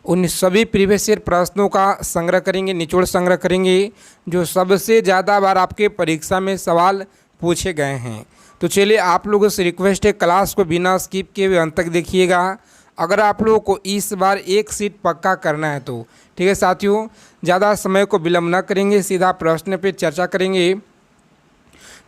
उन सभी previous year प्रश्नों का संग्रह करेंगे, निचोड़ संग्रह करेंगे जो सबसे ज़्यादा बार आपके परीक्षा में सवाल पूछे गए हैं। तो चलिए, आप लोगों से रिक्वेस्ट है क्लास को बिना स्किप किए हुए अंत तक देखिएगा। अगर आप लोगों को इस बार एक सीट पक्का करना है तो ठीक है साथियों, ज़्यादा समय को विलम्ब न करेंगे, सीधा प्रश्न पे चर्चा करेंगे।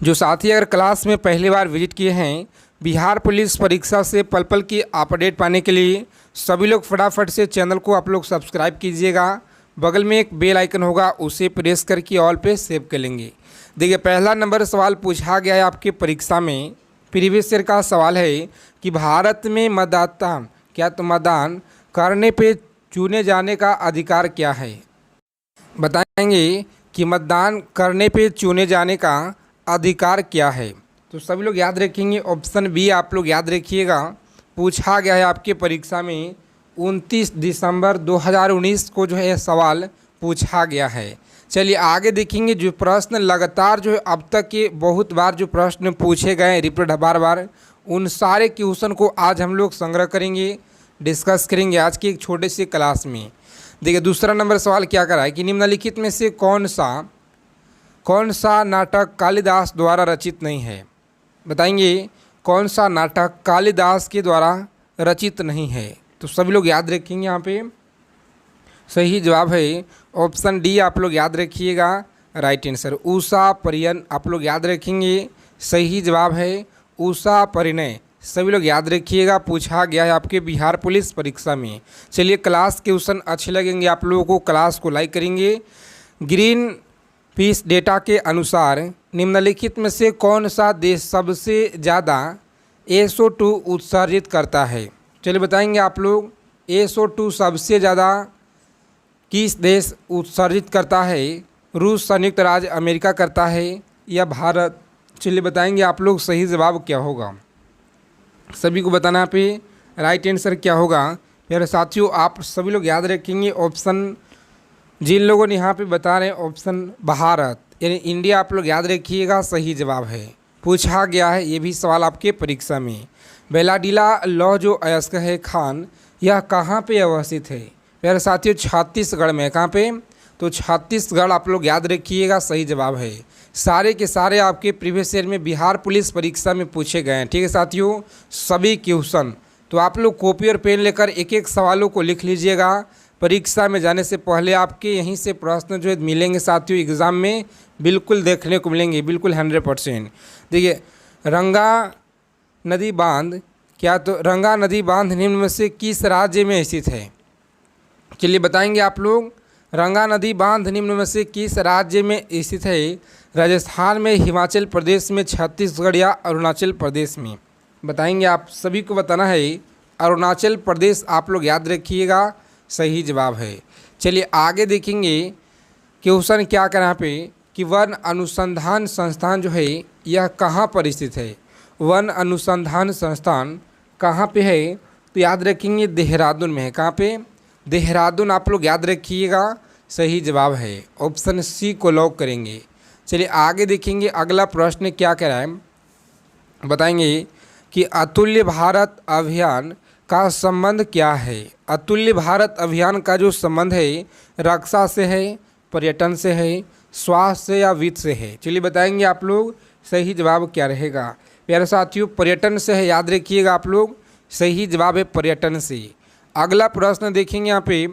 जो साथी अगर क्लास में पहली बार विजिट किए हैं, बिहार पुलिस परीक्षा से पल पल की अपडेट पाने के लिए सभी लोग फटाफट से चैनल को आप लोग सब्सक्राइब कीजिएगा। बगल में एक बेल आइकन होगा, उसे प्रेस करके ऑल पे सेव कर लेंगे। देखिए, पहला नंबर सवाल पूछा गया है आपके परीक्षा में, प्रीवियस ईयर का सवाल है कि भारत में मतदान करने पे चुने जाने का अधिकार क्या है। बताएंगे कि मतदान करने पे चुने जाने का अधिकार क्या है। तो सभी लोग याद रखेंगे, ऑप्शन बी आप लोग याद रखिएगा। पूछा गया है आपके परीक्षा में 29 दिसंबर 2019 को जो है सवाल पूछा गया है। चलिए आगे देखेंगे। जो प्रश्न लगातार जो है अब तक के बहुत बार जो प्रश्न पूछे गए रिपीट बार बार, उन सारे क्वेश्चन को आज हम लोग संग्रह करेंगे, डिस्कस करेंगे आज की एक छोटे से क्लास में। देखिए, दूसरा नंबर सवाल क्या करा है कि निम्नलिखित में से कौन सा नाटक कालिदास द्वारा रचित नहीं है। बताएंगे कौन सा नाटक कालिदास के द्वारा रचित नहीं है। तो सभी लोग याद रखेंगे, यहाँ पे सही जवाब है ऑप्शन डी आप लोग याद रखिएगा, राइट आंसर। उषा परियन आप लोग याद रखेंगे, सही जवाब है उषा परिणय। सभी लोग याद रखिएगा, पूछा गया है आपके बिहार पुलिस परीक्षा में। चलिए, क्लास क्वेश्चन अच्छे लगेंगे आप लोगों को, क्लास को लाइक करेंगे। ग्रीन पीस डेटा के अनुसार निम्नलिखित में से कौन सा देश सबसे ज़्यादा SO2 उत्सर्जित करता है। चलिए बताएंगे आप लोग, SO2 सबसे ज़्यादा किस देश उत्सर्जित करता है। रूस, संयुक्त राज्य अमेरिका करता है या भारत। चलिए बताएंगे आप लोग सही जवाब क्या होगा, सभी को बताना पे राइट आंसर क्या होगा। मेरे साथियों, आप सभी लोग याद रखेंगे ऑप्शन, जिन लोगों ने यहाँ पे बता रहे हैं ऑप्शन भारत यानी इंडिया, आप लोग याद रखिएगा सही जवाब है। पूछा गया है ये भी सवाल आपके परीक्षा में। बेलाडीला लौह जो अयस्क है खान, यह कहाँ पे अवस्थित है। मेरे साथियों, छत्तीसगढ़ में। कहाँ पे, तो छत्तीसगढ़ आप लोग याद रखिएगा सही जवाब है। सारे के सारे आपके प्रीवियस ईयर में बिहार पुलिस परीक्षा में पूछे गए हैं। ठीक है साथियों, सभी क्वेश्चन। तो आप लोग कॉपी और पेन लेकर एक एक सवालों को लिख लीजिएगा। परीक्षा में जाने से पहले आपके यहीं से प्रश्न जो है मिलेंगे साथियों, एग्ज़ाम में बिल्कुल देखने को मिलेंगे, बिल्कुल 100%। देखिए, रंगा नदी बांध तो रंगा नदी बांध निम्न में से किस राज्य में स्थित है। चलिए बताएंगे आप लोग, रंगा नदी बांध निम्न में से किस राज्य में स्थित है। राजस्थान में, हिमाचल प्रदेश में, छत्तीसगढ़ या अरुणाचल प्रदेश में। बताएंगे आप सभी को बताना है अरुणाचल प्रदेश, आप लोग याद रखिएगा सही जवाब है। चलिए आगे देखेंगे क्वेश्चन क्या करें यहाँ पे कि वन अनुसंधान संस्थान जो है यह कहाँ पर स्थित है। वन अनुसंधान संस्थान कहाँ पे है, तो याद रखेंगे देहरादून में है। कहाँ पे, देहरादून आप लोग याद रखिएगा सही जवाब है, ऑप्शन सी को लॉक करेंगे। चलिए आगे देखेंगे अगला प्रश्न क्या कह रहा है। बताएंगे कि अतुल्य भारत अभियान का संबंध क्या है। अतुल्य भारत अभियान का जो संबंध है रक्षा से है, पर्यटन से है, स्वास्थ्य से या वित्त से है। चलिए बताएंगे आप लोग सही जवाब क्या रहेगा। प्यारे साथियों, पर्यटन से है, याद रखिएगा आप लोग सही जवाब है पर्यटन से। अगला प्रश्न देखेंगे यहाँ पे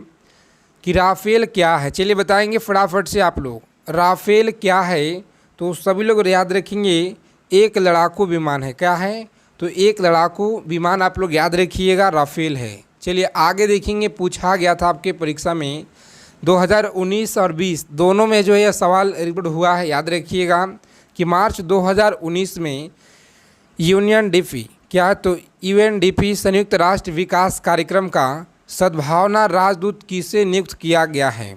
कि राफेल क्या है। चलिए बताएंगे फटाफट से आप लोग, राफेल क्या है। तो सभी लोग याद रखेंगे एक लड़ाकू विमान है। क्या है, तो एक लड़ाकू विमान आप लोग याद रखिएगा राफेल है। चलिए आगे देखेंगे, पूछा गया था आपके परीक्षा में 2019 और 20 दोनों में जो है यह सवाल रिपीट हुआ है। याद रखिएगा कि मार्च 2019 में यूएनडीपी क्या है, तो यूएनडीपी संयुक्त राष्ट्र विकास कार्यक्रम का सद्भावना राजदूत किसे नियुक्त किया गया है।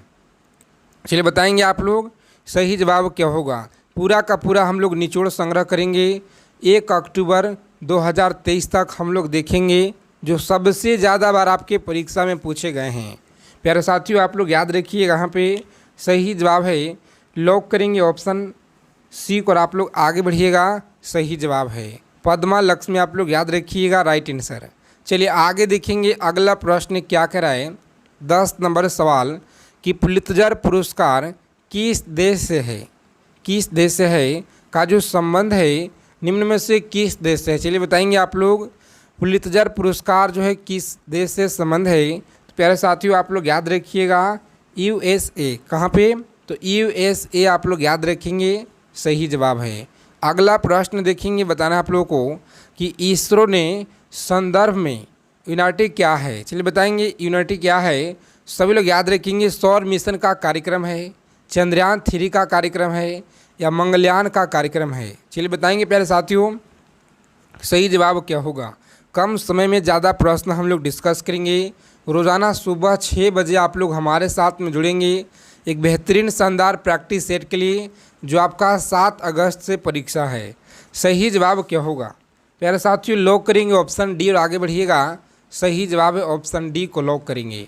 चलिए बताएंगे आप लोग सही जवाब क्या होगा। पूरा का पूरा हम लोग निचोड़ संग्रह करेंगे। 1 अक्टूबर 2023 तक हम लोग देखेंगे जो सबसे ज़्यादा बार आपके परीक्षा में पूछे गए हैं। प्यारे साथियों, आप लोग याद रखिएगा यहाँ पे सही जवाब है, लॉक करेंगे ऑप्शन सी को और आप लोग आगे बढ़िएगा। सही जवाब है पद्मा लक्ष्मी, आप लोग याद रखिएगा राइट आंसर। चलिए आगे देखेंगे अगला प्रश्न क्या कह रहा है। 10 नंबर सवाल कि पुलित्जर पुरस्कार किस देश से है, किस देश से है का जो संबंध है निम्न में से किस देश से है। चलिए बताएंगे आप लोग पुलित्जर पुरस्कार जो है किस देश से संबंध है। तो प्यारे साथियों आप लोग याद रखिएगा USA। कहाँ पे? तो USA आप लोग याद रखेंगे, सही जवाब है। अगला प्रश्न देखेंगे, बताना आप लोगों को कि इसरो ने संदर्भ में यूनिटी क्या है। चलिए बताएंगे यूनिटी क्या है। सभी लोग याद रखेंगे सौर मिशन का कार्यक्रम है, चंद्रयान 3 का कार्यक्रम है या मंगलयान का कार्यक्रम है। चलिए बताएंगे प्यारे साथियों सही जवाब क्या होगा। कम समय में ज़्यादा प्रश्न हम लोग डिस्कस करेंगे। रोज़ाना सुबह 6 बजे आप लोग हमारे साथ में जुड़ेंगे एक बेहतरीन शानदार प्रैक्टिस सेट के लिए जो आपका 7 अगस्त से परीक्षा है। सही जवाब क्या होगा प्यारे साथियों, लॉक करेंगे ऑप्शन डी और आगे बढ़िएगा। सही जवाब है ऑप्शन डी को लॉक करेंगे।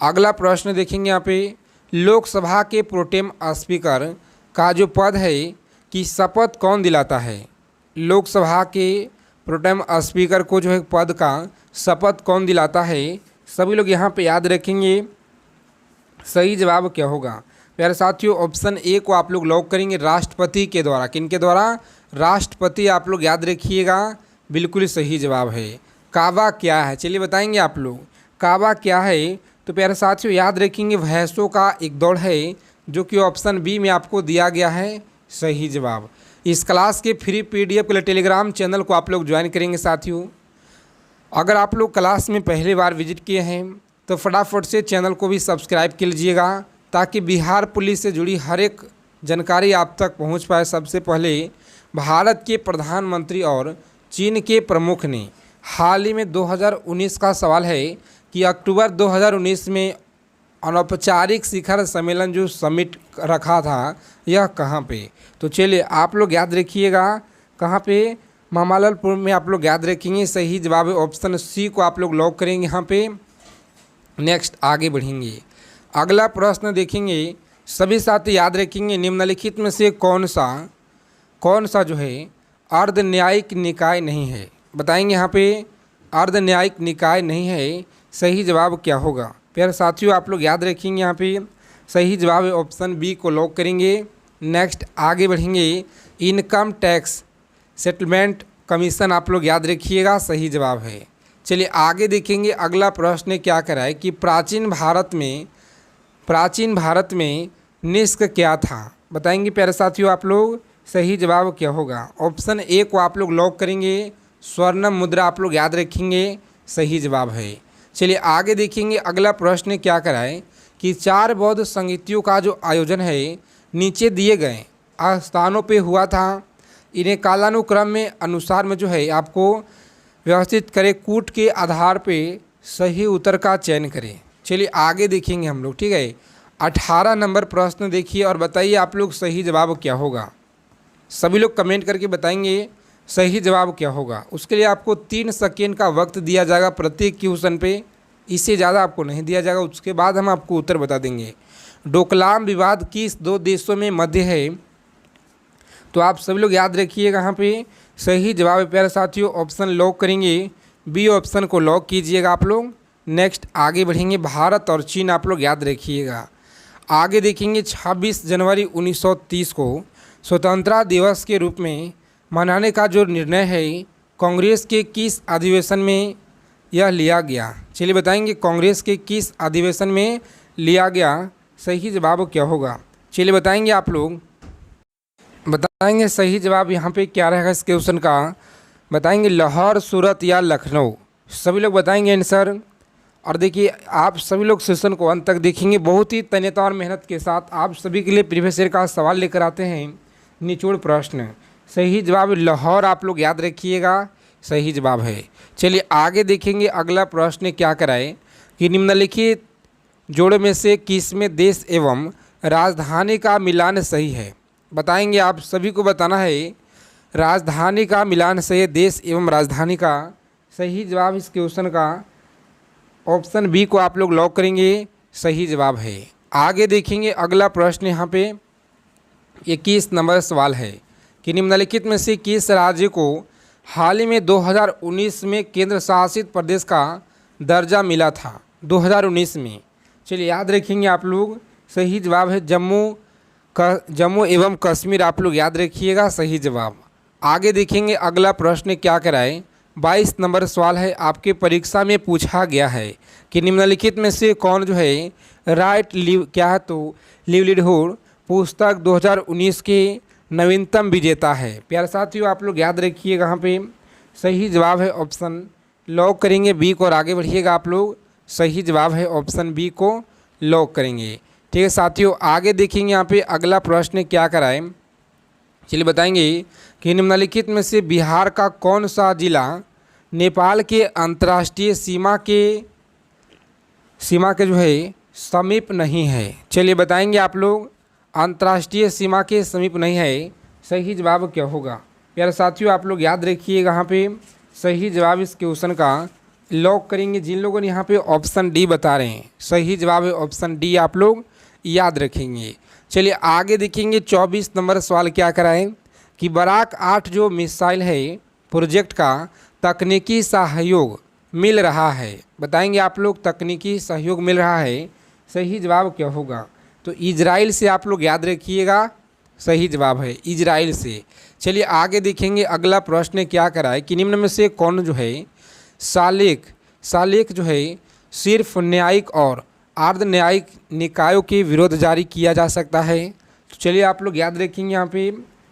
अगला प्रश्न देखेंगे यहाँ पे लोकसभा के प्रोटेम स्पीकर का जो पद है कि शपथ कौन दिलाता है। लोकसभा के प्रोटेम स्पीकर को जो है पद का शपथ कौन दिलाता है। सभी लोग यहाँ पे याद रखेंगे सही जवाब क्या होगा। प्यारे साथियों ऑप्शन ए को आप लोग लॉक करेंगे राष्ट्रपति के द्वारा। किनके द्वारा? राष्ट्रपति आप लोग याद रखिएगा, बिल्कुल सही जवाब है। काबा क्या है चलिए बताएंगे आप लोग काबा क्या है। तो प्यारे साथियों याद रखेंगे भैंसों का एक दौड़ है जो कि ऑप्शन बी में आपको दिया गया है, सही जवाब। इस क्लास के फ्री PDF के लिए टेलीग्राम चैनल को आप लोग ज्वाइन करेंगे साथियों। अगर आप लोग क्लास में पहली बार विजिट किए हैं तो फटाफट से चैनल को भी सब्सक्राइब कर लीजिएगा ताकि बिहार पुलिस से जुड़ी हर एक जानकारी आप तक पहुंच पाए। सबसे पहले भारत के प्रधानमंत्री और चीन के प्रमुख ने हाल ही में 2019 का सवाल है कि अक्टूबर 2019 में अनौपचारिक शिखर सम्मेलन जो समिट रखा था यह कहाँ पे। तो चलिए आप लोग याद रखिएगा कहाँ पे, महामाललपुर में आप लोग याद रखेंगे। सही जवाब है ऑप्शन सी को आप लोग लॉक करेंगे यहाँ पे। नेक्स्ट आगे बढ़ेंगे। अगला प्रश्न देखेंगे, सभी साथी याद रखेंगे निम्नलिखित में से कौन सा जो है अर्ध न्यायिक निकाय नहीं है। बताएंगे यहाँ पे अर्ध न्यायिक निकाय नहीं है, सही जवाब क्या होगा। प्यारे साथियों आप लोग याद रखेंगे यहाँ पे सही जवाब है ऑप्शन बी को लॉक करेंगे। नेक्स्ट आगे बढ़ेंगे, इनकम टैक्स सेटलमेंट कमीशन आप लोग याद रखिएगा, सही जवाब है। चलिए आगे देखेंगे अगला प्रश्न क्या करा है कि प्राचीन भारत में निष्क क्या था। बताएंगे प्यारे साथियों आप लोग सही जवाब क्या होगा। ऑप्शन ए को आप लोग लॉक करेंगे, स्वर्ण मुद्रा आप लोग याद रखेंगे, सही जवाब है। चलिए आगे देखेंगे अगला प्रश्न क्या कराए कि 4 बौद्ध संगीतियों का जो आयोजन है नीचे दिए गए स्थानों पे हुआ था। इन्हें कालानुक्रम में अनुसार में जो है आपको व्यवस्थित करें, कूट के आधार पे सही उत्तर का चयन करें। चलिए आगे देखेंगे हम लोग, ठीक है। 18 नंबर प्रश्न देखिए और बताइए आप लोग सही जवाब क्या होगा। सभी लोग कमेंट करके बताएंगे सही जवाब क्या होगा। उसके लिए आपको 3 सेकेंड का वक्त दिया जाएगा प्रत्येक क्वेश्चन पे, इससे ज़्यादा आपको नहीं दिया जाएगा। उसके बाद हम आपको उत्तर बता देंगे। डोकलाम विवाद किस 2 देशों में मध्य है। तो आप सभी लोग याद रखिएगा यहाँ पे सही जवाब है प्यारे साथियों ऑप्शन लॉक करेंगे, बी ऑप्शन को लॉक कीजिएगा आप लोग। नेक्स्ट आगे बढ़ेंगे, भारत और चीन आप लोग याद रखिएगा। आगे देखेंगे 26 जनवरी 1930 को स्वतंत्रता दिवस के रूप में मनाने का जो निर्णय है कांग्रेस के किस अधिवेशन में यह लिया गया। चलिए बताएंगे कांग्रेस के किस अधिवेशन में लिया गया, सही जवाब क्या होगा। चलिए बताएंगे आप लोग, बताएंगे सही जवाब यहाँ पे क्या रहेगा इस क्वेश्चन का। बताएंगे लाहौर, सूरत या लखनऊ। सभी लोग बताएंगे आंसर। और देखिए आप सभी लोग सेशन को अंत तक देखेंगे, बहुत ही तन्यता और मेहनत के साथ आप सभी के लिए प्रीवियस ईयर का सवाल लेकर आते हैं निचोड़ प्रश्न। सही जवाब लाहौर आप लोग याद रखिएगा, सही जवाब है। चलिए आगे देखेंगे अगला प्रश्न क्या कराए कि निम्नलिखित जोड़ों में से किस में देश एवं राजधानी का मिलान सही है। बताएंगे आप सभी को बताना है राजधानी का मिलान सही है, देश एवं राजधानी का। सही जवाब इस क्वेश्चन का ऑप्शन बी को आप लोग लॉक करेंगे, सही जवाब है। आगे देखेंगे अगला प्रश्न यहाँ पे 21 नंबर सवाल है कि निम्नलिखित में से किस राज्य को हाल ही में 2019 में केंद्र शासित प्रदेश का दर्जा मिला था। 2019 में चलिए याद रखेंगे आप लोग, सही जवाब है जम्मू एवं कश्मीर, आप लोग याद रखिएगा सही जवाब। आगे देखेंगे अगला प्रश्न क्या कराए। 22 नंबर सवाल है, आपके परीक्षा में पूछा गया है कि निम्नलिखित में से कौन जो है राइट लिव क्या है, तो लिवलीहुड पुस्तक 2019 के नवीनतम विजेता है। प्यारे साथियों आप लोग याद रखिएगा, यहाँ पे सही जवाब है ऑप्शन, लॉक करेंगे बी को और आगे बढ़िएगा आप लोग। सही जवाब है ऑप्शन बी को लॉक करेंगे। ठीक है साथियों, आगे देखेंगे यहाँ पे अगला प्रश्न क्या कराए। चलिए बताएंगे कि निम्नलिखित में से बिहार का कौन सा जिला नेपाल के अंतर्राष्ट्रीय सीमा के जो है समीप नहीं है। चलिए बताएंगे आप लोग, अंतर्राष्ट्रीय सीमा के समीप नहीं है, सही जवाब क्या होगा। प्यारे साथियों आप लोग याद रखिएगा, यहाँ पे सही जवाब इस क्वेश्चन का लॉक करेंगे। जिन लोगों ने यहाँ पे ऑप्शन डी बता रहे हैं, सही जवाब है ऑप्शन डी, आप लोग याद रखेंगे। चलिए आगे देखेंगे 24 नंबर सवाल क्या कराएं कि बराक 8 जो मिसाइल है प्रोजेक्ट का तकनीकी सहयोग मिल रहा है। बताएंगे आप लोग, तकनीकी सहयोग मिल रहा है, सही जवाब क्या होगा। तो इजराइल से आप लोग याद रखिएगा, सही जवाब है इजराइल से। चलिए आगे देखेंगे अगला प्रश्न क्या कराए कि निम्न में से कौन जो है सालेक जो है सिर्फ न्यायिक और अर्ध न्यायिक निकायों के विरोध जारी किया जा सकता है। तो चलिए आप लोग याद रखेंगे, यहाँ पे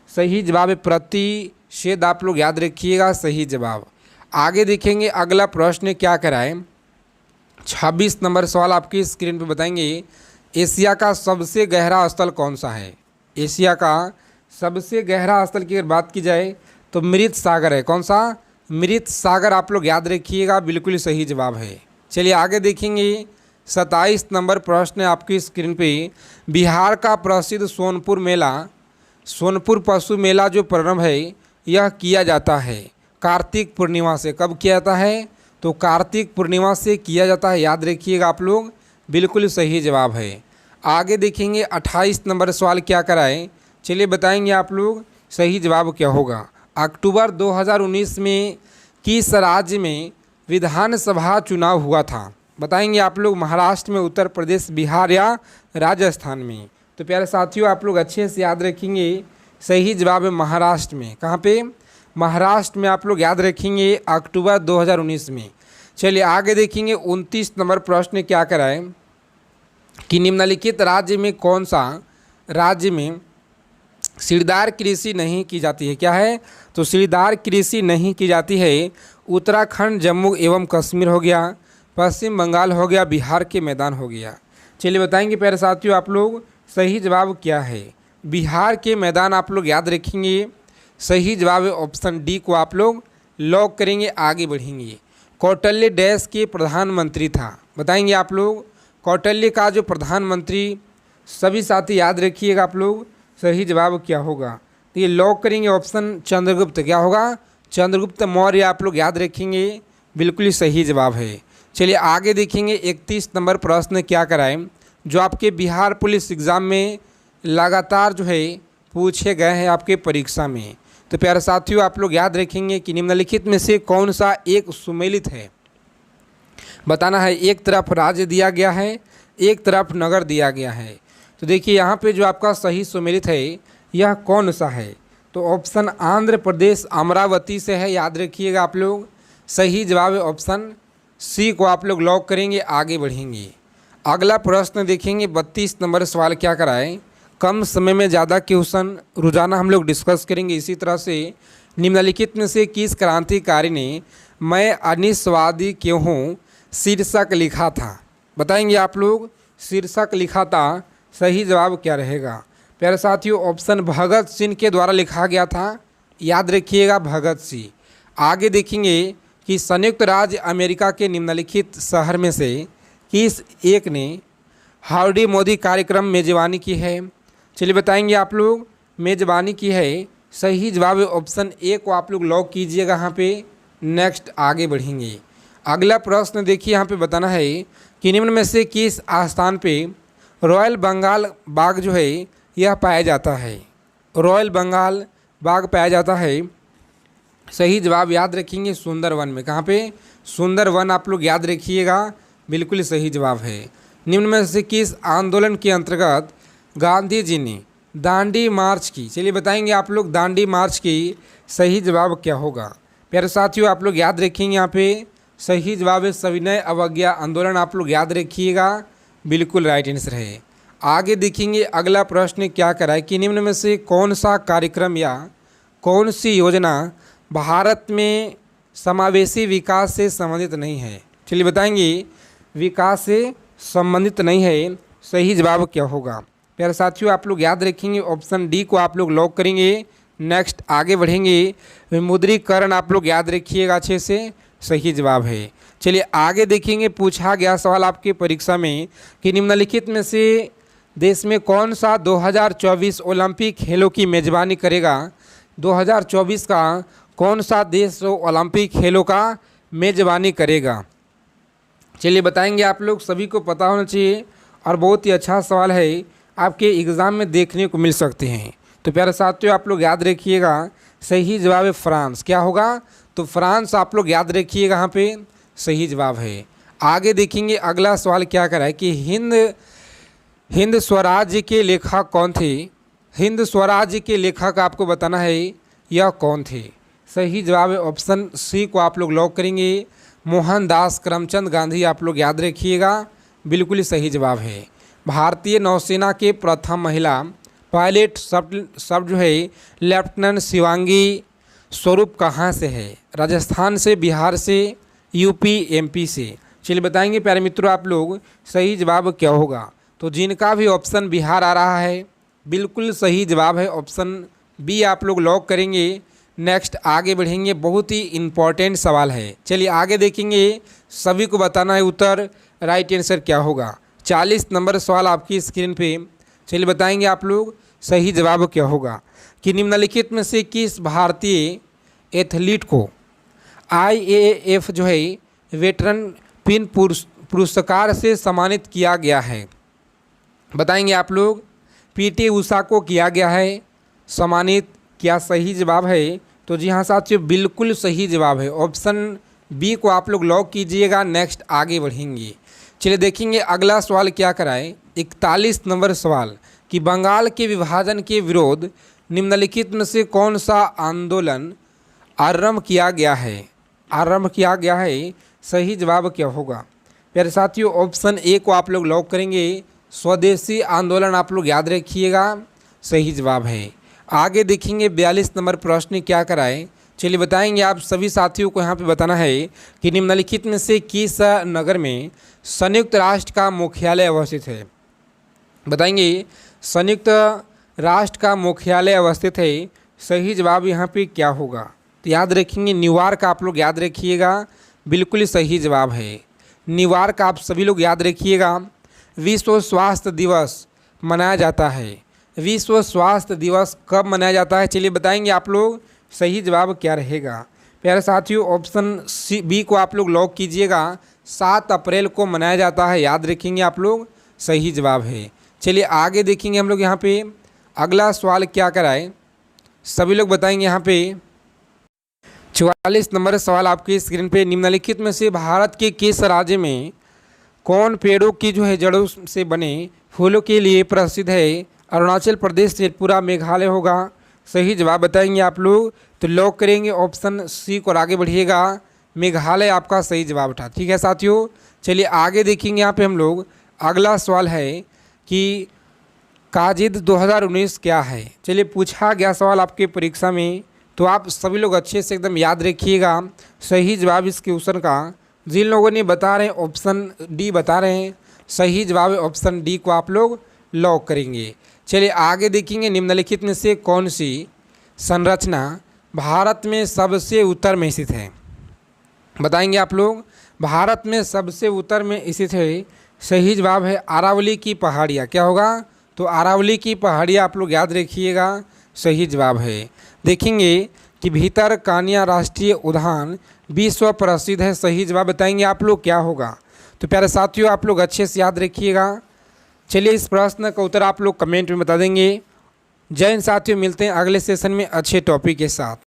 सही जवाब है प्रतिषेध, आप लोग याद रखिएगा सही जवाब। आगे देखेंगे अगला प्रश्न क्या कराए। 26 नंबर सवाल आपकी स्क्रीन पे बताएंगे, एशिया का सबसे गहरा स्थल कौन सा है। एशिया का सबसे गहरा स्थल की अगर बात की जाए तो मृत सागर है। कौन सा, मृत सागर, आप लोग याद रखिएगा, बिल्कुल सही जवाब है। चलिए आगे देखेंगे 27 नंबर प्रश्न आपकी स्क्रीन पे, बिहार का प्रसिद्ध सोनपुर पशु मेला जो प्रारंभ है यह किया जाता है कार्तिक पूर्णिमा से। कब किया जाता है, तो कार्तिक पूर्णिमा से किया जाता है, याद रखिएगा आप लोग, बिल्कुल सही जवाब है। आगे देखेंगे 28 नंबर सवाल क्या कराए। चलिए बताएंगे आप लोग, सही जवाब क्या होगा। अक्टूबर 2019 में किस राज्य में विधानसभा चुनाव हुआ था। बताएंगे आप लोग, महाराष्ट्र में, उत्तर प्रदेश, बिहार या राजस्थान में। तो प्यारे साथियों आप लोग अच्छे से याद रखेंगे, सही जवाब है महाराष्ट्र में। कहाँ पे, महाराष्ट्र में, आप लोग याद रखेंगे अक्टूबर 2019 में। चलिए आगे देखेंगे 29 नंबर प्रश्न क्या कराए कि निम्नलिखित राज्य में कौन सा राज्य में सीढ़ीदार कृषि नहीं की जाती है। क्या है, तो सीढ़ीदार कृषि नहीं की जाती है। उत्तराखंड, जम्मू एवं कश्मीर हो गया, पश्चिम बंगाल हो गया, बिहार के मैदान हो गया। चलिए बताएंगे प्यारे साथियों आप लोग, सही जवाब क्या है। बिहार के मैदान आप लोग याद रखेंगे, सही जवाब है ऑप्शन डी को आप लोग लॉक करेंगे। आगे बढ़ेंगे, कौटिल्य देश के प्रधानमंत्री था। बताएंगे आप लोग, कौटिल्य का जो प्रधानमंत्री, सभी साथी याद रखिएगा आप लोग, सही जवाब क्या होगा। तो ये लॉक करेंगे ऑप्शन चंद्रगुप्त, क्या होगा, चंद्रगुप्त मौर्य, आप लोग याद रखेंगे, बिल्कुल सही जवाब है। चलिए आगे देखेंगे 31 नंबर प्रश्न क्या कराएं जो आपके बिहार पुलिस एग्ज़ाम में लगातार जो है पूछे गए हैं आपके परीक्षा में। तो प्यारे साथियों आप लोग याद रखेंगे कि निम्नलिखित में से कौन सा एक सुमेलित है। बताना है, एक तरफ राज्य दिया गया है, एक तरफ नगर दिया गया है। तो देखिए यहाँ पे जो आपका सही सुमेलित है यह कौन सा है, तो ऑप्शन आंध्र प्रदेश अमरावती से है, याद रखिएगा आप लोग, सही जवाब है ऑप्शन सी को आप लोग लॉक करेंगे। आगे बढ़ेंगे, अगला प्रश्न देखेंगे 32 नंबर सवाल क्या कराए। कम समय में ज़्यादा क्वेश्चन रोजाना हम लोग डिस्कस करेंगे। इसी तरह से निम्नलिखित में से किस क्रांतिकारी ने मैं अनिश्वादी क्यों हूँ शीर्षक लिखा था। बताएंगे आप लोग, शीर्षक लिखा था, सही जवाब क्या रहेगा। प्यारे साथियों ऑप्शन भगत सिंह के द्वारा लिखा गया था, याद रखिएगा भगत सिंह। आगे देखेंगे कि संयुक्त राज्य अमेरिका के निम्नलिखित शहर में से किस एक ने हाउडी मोदी कार्यक्रम मेजबानी की है। चलिए बताएंगे आप लोग, मेजबानी की है, सही जवाब ऑप्शन ए को आप लोग लॉक कीजिएगा यहाँ पे। नेक्स्ट आगे बढ़ेंगे, अगला प्रश्न देखिए, यहाँ पे बताना है कि निम्न में से किस स्थान पे रॉयल बंगाल बाग जो है यह पाया जाता है। रॉयल बंगाल बाग पाया जाता है, सही जवाब याद रखेंगे सुंदरवन में। कहाँ पे, सुंदरवन, आप लोग याद रखिएगा, बिल्कुल सही जवाब है। निम्न में से किस आंदोलन के अंतर्गत गांधी जी ने दांडी मार्च की? चलिए बताएंगे आप लोग दांडी मार्च की सही जवाब क्या होगा। प्यारे साथियों आप लोग याद रखेंगे यहाँ पे सही जवाब है सविनय अवज्ञा आंदोलन, आप लोग याद रखिएगा, बिल्कुल राइट आंसर है। आगे देखेंगे अगला प्रश्न क्या कराए कि निम्न में से कौन सा कार्यक्रम या कौन सी योजना भारत में समावेशी विकास से संबंधित नहीं है? चलिए बताएंगे विकास से संबंधित नहीं है, सही जवाब क्या होगा। प्यारे साथियों आप लोग याद रखेंगे ऑप्शन डी को आप लोग लॉक करेंगे। नेक्स्ट आगे बढ़ेंगे, विमुद्रीकरण आप लोग याद रखिएगा अच्छे से, सही जवाब है। चलिए आगे देखेंगे, पूछा गया सवाल आपके परीक्षा में कि निम्नलिखित में से देश में कौन सा 2024 ओलंपिक खेलों की मेज़बानी करेगा? 2024 का कौन सा देश ओलंपिक खेलों का मेज़बानी करेगा? चलिए बताएंगे, आप लोग सभी को पता होना चाहिए और बहुत ही अच्छा सवाल है, आपके एग्ज़ाम में देखने को मिल सकते हैं। तो प्यारे साथियों आप लोग याद रखिएगा सही जवाब है फ्रांस। क्या होगा? तो फ्रांस आप लोग याद रखिएगा, यहाँ पे सही जवाब है। आगे देखेंगे अगला सवाल क्या करा है कि हिंद स्वराज्य के लेखक कौन थे? हिंद स्वराज्य के लेखक आपको बताना है यह कौन थे? सही जवाब है ऑप्शन सी को आप लोग लॉक करेंगे, मोहनदास करमचंद गांधी, आप लोग याद रखिएगा, बिल्कुल सही जवाब है। भारतीय नौसेना के प्रथम महिला पायलट सब जो है लेफ्टिनेंट शिवांगी स्वरूप कहाँ से है? राजस्थान से, बिहार से, यूपी, एमपी से? चलिए बताएंगे प्यारे मित्रों आप लोग सही जवाब क्या होगा। तो जिनका भी ऑप्शन बिहार आ रहा है बिल्कुल सही जवाब है, ऑप्शन बी आप लोग लॉक करेंगे। नेक्स्ट आगे बढ़ेंगे, बहुत ही इम्पॉर्टेंट सवाल है। चलिए आगे देखेंगे, सभी को बताना है उत्तर राइट आंसर क्या होगा। 40 नंबर सवाल आपकी स्क्रीन पे। चलिए बताएंगे आप लोग सही जवाब क्या होगा कि निम्नलिखित में से किस भारतीय एथलीट को IAAF जो है वेटरन पिन पुरस्कार से सम्मानित किया गया है? बताएंगे आप लोग PT उषा को किया गया है सम्मानित, क्या सही जवाब है? तो जी हाँ साथियों बिल्कुल सही जवाब है, ऑप्शन बी को आप लोग लॉक कीजिएगा। नेक्स्ट आगे बढ़ेंगे, चलिए देखेंगे अगला सवाल क्या कराए। 41 नंबर सवाल कि बंगाल के विभाजन के विरोध निम्नलिखित में से कौन सा आंदोलन आरंभ किया गया है? आरंभ किया गया है, सही जवाब क्या होगा? प्यारे साथियों ऑप्शन ए को आप लोग लॉक करेंगे, स्वदेशी आंदोलन, आप लोग याद रखिएगा, सही जवाब है। आगे देखेंगे 42 नंबर प्रश्न क्या कराए। चलिए बताएंगे, आप सभी साथियों को यहाँ पे बताना है कि निम्नलिखित में से किस नगर में संयुक्त राष्ट्र का मुख्यालय अवस्थित है? बताएंगे संयुक्त राष्ट्र का मुख्यालय अवस्थित है, सही जवाब यहाँ पे क्या होगा? तो याद रखेंगे न्यूयॉर्क, आप लोग याद रखिएगा, बिल्कुल सही जवाब है न्यूयॉर्क, आप सभी लोग याद रखिएगा। विश्व स्वास्थ्य दिवस मनाया जाता है, विश्व स्वास्थ्य दिवस कब मनाया जाता है? चलिए बताएंगे आप लोग सही जवाब क्या रहेगा। प्यारे साथियों ऑप्शन सी बी को आप लोग लॉक कीजिएगा, 7 अप्रैल को मनाया जाता है, याद रखेंगे आप लोग, सही जवाब है। चलिए आगे देखेंगे हम लोग यहाँ पे अगला सवाल क्या कराए, सभी लोग बताएंगे यहाँ पे 44 नंबर सवाल आपकी स्क्रीन पे। निम्नलिखित में से भारत के किस राज्य में कौन पेड़ों की जो है जड़ों से बने फूलों के लिए प्रसिद्ध है? अरुणाचल प्रदेश, त्रिपुरा, मेघालय होगा, सही जवाब बताएंगे आप लोग, तो लॉक करेंगे ऑप्शन सी को और आगे बढ़िएगा, मेघालय आपका सही जवाब था। ठीक है साथियों, चलिए आगे देखेंगे यहाँ पे हम लोग अगला सवाल है कि काजिद 2019 क्या है? चलिए पूछा गया सवाल आपके परीक्षा में, तो आप सभी लोग अच्छे से एकदम याद रखिएगा सही जवाब इस क्वेश्चन का। जिन लोगों ने बता रहे हैं ऑप्शन डी बता रहे हैं, सही जवाब ऑप्शन डी को आप लोग लॉक करेंगे। चलिए आगे देखेंगे, निम्नलिखित में से कौन सी संरचना भारत में सबसे उत्तर में स्थित है? बताएंगे आप लोग भारत में सबसे उत्तर में स्थित है, सही जवाब है अरावली की पहाड़ियाँ। क्या होगा? तो अरावली की पहाड़ियाँ आप लोग याद रखिएगा, सही जवाब है। देखेंगे कि भितरकनिया राष्ट्रीय उद्यान विश्व प्रसिद्ध है, सही जवाब बताएंगे आप लोग क्या होगा? तो प्यारे साथियों आप लोग अच्छे से याद रखिएगा। चलिए इस प्रश्न का उत्तर आप लोग कमेंट में बता देंगे। जय हिंद साथियों, मिलते हैं अगले सेशन में अच्छे टॉपिक के साथ।